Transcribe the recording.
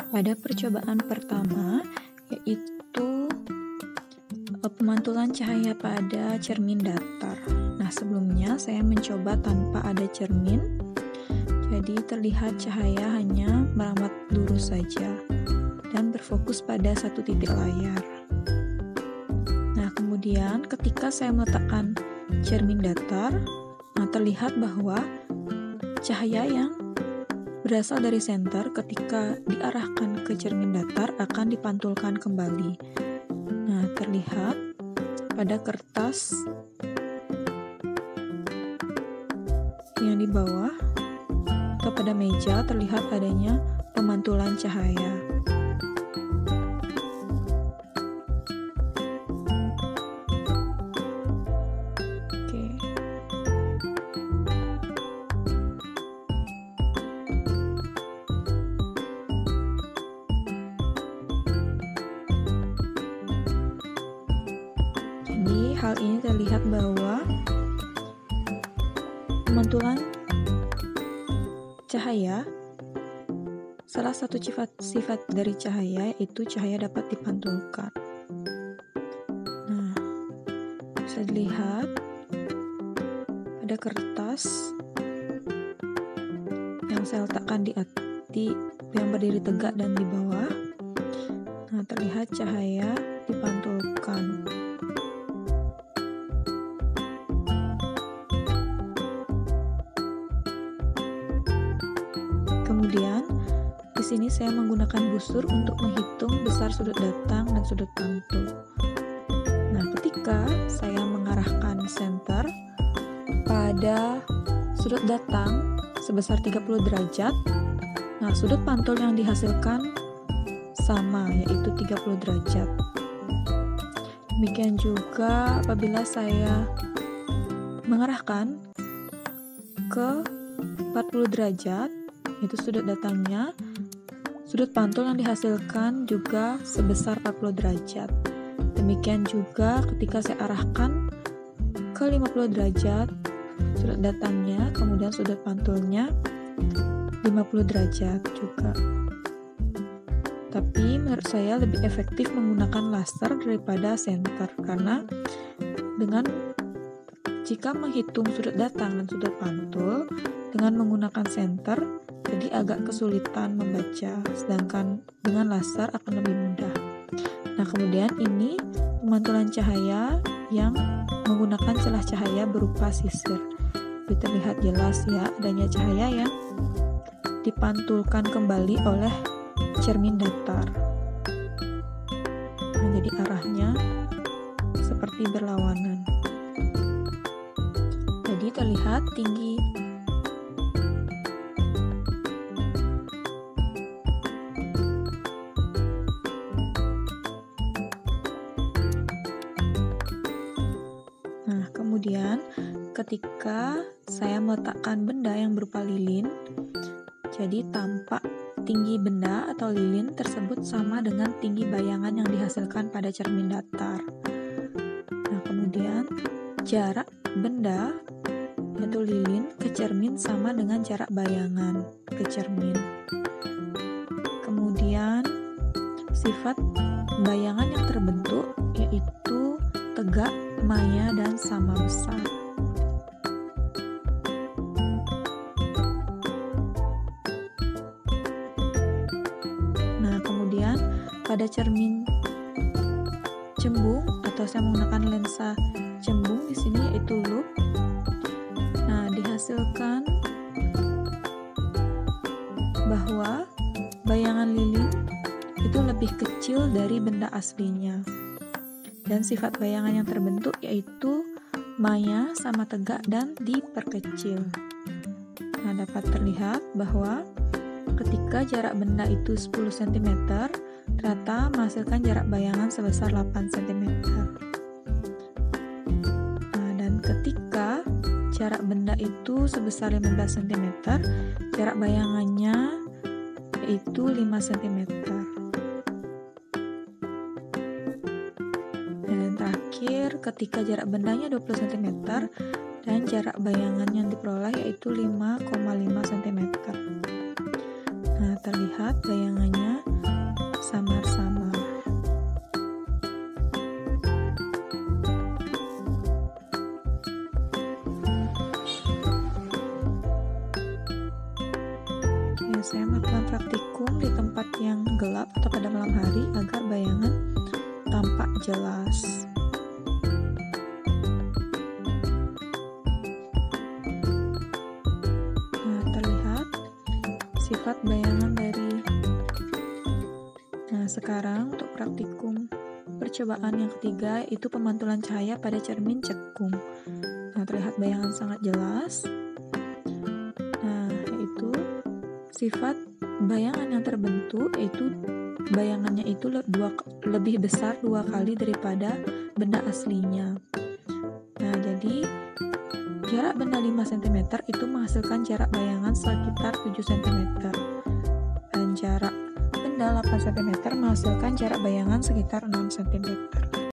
Pada percobaan pertama, yaitu pemantulan cahaya pada cermin datar. Nah, sebelumnya saya mencoba tanpa ada cermin, jadi terlihat cahaya hanya merambat lurus saja dan berfokus pada satu titik layar. Nah, kemudian ketika saya meletakkan cermin datar, terlihat bahwa cahaya yang berasal dari senter ketika diarahkan ke cermin datar akan dipantulkan kembali. Nah, terlihat pada kertas yang di bawah atau pada meja terlihat adanya pemantulan cahaya. Jadi hal ini terlihat bahwa pemantulan cahaya, salah satu sifat dari cahaya yaitu cahaya dapat dipantulkan. Nah, bisa dilihat pada kertas yang saya letakkan di yang berdiri tegak dan di bawah. Nah, terlihat cahaya dipantulkan. Kemudian, di sini saya menggunakan busur untuk menghitung besar sudut datang dan sudut pantul. Nah, ketika saya mengarahkan senter pada sudut datang sebesar 30 derajat, nah sudut pantul yang dihasilkan sama, yaitu 30 derajat. Demikian juga apabila saya mengarahkan ke 40 derajat, itu sudut datangnya, sudut pantul yang dihasilkan juga sebesar 40 derajat. Demikian juga ketika saya arahkan ke 50 derajat, sudut datangnya, kemudian sudut pantulnya 50 derajat juga. Tapi menurut saya lebih efektif menggunakan laser daripada senter, karena jika menghitung sudut datang dan sudut pantul dengan menggunakan senter, jadi agak kesulitan membaca, sedangkan dengan laser akan lebih mudah. Nah, kemudian ini pemantulan cahaya yang menggunakan celah cahaya berupa sisir. Jadi terlihat jelas ya adanya cahaya yang dipantulkan kembali oleh cermin datar. Nah, jadi arahnya seperti berlawanan. Jadi terlihat tinggi Kemudian, ketika saya meletakkan benda yang berupa lilin, jadi tampak tinggi benda atau lilin tersebut sama dengan tinggi bayangan yang dihasilkan pada cermin datar. Nah, kemudian jarak benda atau lilin ke cermin sama dengan jarak bayangan ke cermin. Kemudian, sifat bayangan yang terbentuk yaitu tegak, maya, dan sama besar. Nah, kemudian pada cermin cembung atau saya menggunakan lensa cembung di sini yaitu loop. Nah, dihasilkan bahwa bayangan lilin itu lebih kecil dari benda aslinya. Dan sifat bayangan yang terbentuk yaitu maya, sama tegak, dan diperkecil. Nah, dapat terlihat bahwa ketika jarak benda itu 10 cm, ternyata menghasilkan jarak bayangan sebesar 8 cm. Nah, dan ketika jarak benda itu sebesar 15 cm, jarak bayangannya yaitu 5 cm. Ketika jarak bendanya 20 cm dan jarak bayangan yang diperoleh yaitu 5,5 cm. Nah, terlihat bayangannya pasang di tempat yang gelap atau pada malam hari agar bayangan tampak jelas. Nah, terlihat sifat bayangan dari. Nah, sekarang untuk praktikum percobaan yang ketiga, itu pemantulan cahaya pada cermin cekung. Nah, terlihat bayangan sangat jelas. Nah, yaitu sifat bayangan yang terbentuk, yaitu bayangannya itu lebih besar 2 kali daripada benda aslinya. Nah, jadi jarak benda 5 cm itu menghasilkan jarak bayangan sekitar 7 cm. Dan jarak benda 8 cm menghasilkan jarak bayangan sekitar 6 cm.